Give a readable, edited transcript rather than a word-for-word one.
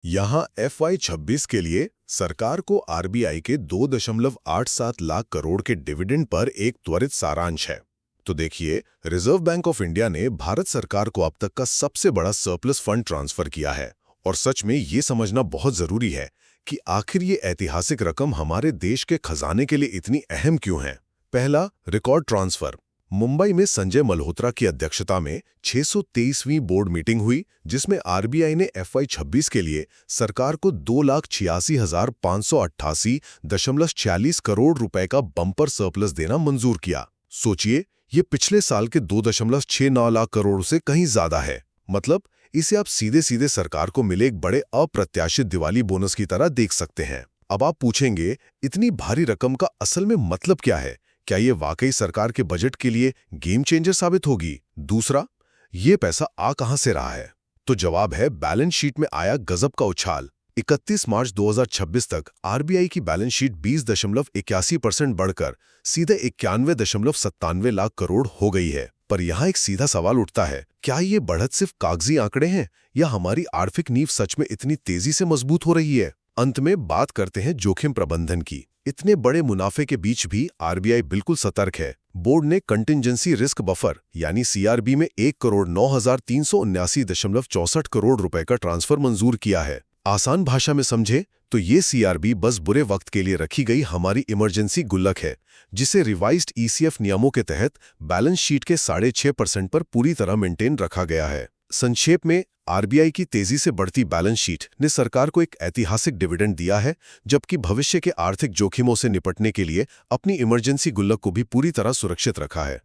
यहाँ FY26 के लिए सरकार को आरबीआई के 2.87 लाख करोड़ के डिविडेंड पर एक त्वरित सारांश है। तो देखिए, रिजर्व बैंक ऑफ इंडिया ने भारत सरकार को अब तक का सबसे बड़ा सरप्लस फंड ट्रांसफर किया है। और सच में ये समझना बहुत जरूरी है कि आखिर ये ऐतिहासिक रकम हमारे देश के खजाने के लिए इतनी अहम क्यों है। पहला, रिकॉर्ड ट्रांसफर। मुंबई में संजय मल्होत्रा की अध्यक्षता में 623वीं बोर्ड मीटिंग हुई, जिसमें आरबीआई ने FY26 के लिए सरकार को 2,86,588.46 करोड़ रुपए का बम्पर सरप्लस देना मंजूर किया। सोचिए, ये पिछले साल के 2.69 लाख करोड़ से कहीं ज्यादा है। मतलब इसे आप सीधे सीधे सरकार को मिले एक बड़े अप्रत्याशित दिवाली बोनस की तरह देख सकते हैं। अब आप पूछेंगे, इतनी भारी रकम का असल में मतलब क्या है? क्या ये वाकई सरकार के बजट के लिए गेम चेंजर साबित होगी? दूसरा, ये पैसा आ कहां से रहा है? तो जवाब है, बैलेंस शीट में आया गजब का उछाल। 31 मार्च 2026 तक आरबीआई की बैलेंस शीट 20.81% बढ़कर सीधे 91.97 लाख करोड़ हो गई है। पर यहाँ एक सीधा सवाल उठता है, क्या ये बढ़त सिर्फ कागजी आंकड़े हैं या हमारी आर्थिक नींव सच में इतनी तेजी से मजबूत हो रही है? अंत में बात करते हैं जोखिम प्रबंधन की। इतने बड़े मुनाफे के बीच भी आरबीआई बिल्कुल सतर्क है। बोर्ड ने कंटिंजेंसी रिस्क बफर यानी सीआरबी में 1,09,379.64 करोड़ रुपए का ट्रांसफर मंजूर किया है। आसान भाषा में समझे तो ये सीआरबी बस बुरे वक्त के लिए रखी गई हमारी इमरजेंसी गुल्लक है, जिसे रिवाइज्ड ईसीएफ नियमों के तहत बैलेंस शीट के 6.5% पर पूरी तरह मेंटेन रखा गया है। संक्षेप में, आरबीआई की तेजी से बढ़ती बैलेंस शीट ने सरकार को एक ऐतिहासिक डिविडेंड दिया है, जबकि भविष्य के आर्थिक जोखिमों से निपटने के लिए अपनी इमरजेंसी गुल्लक को भी पूरी तरह सुरक्षित रखा है।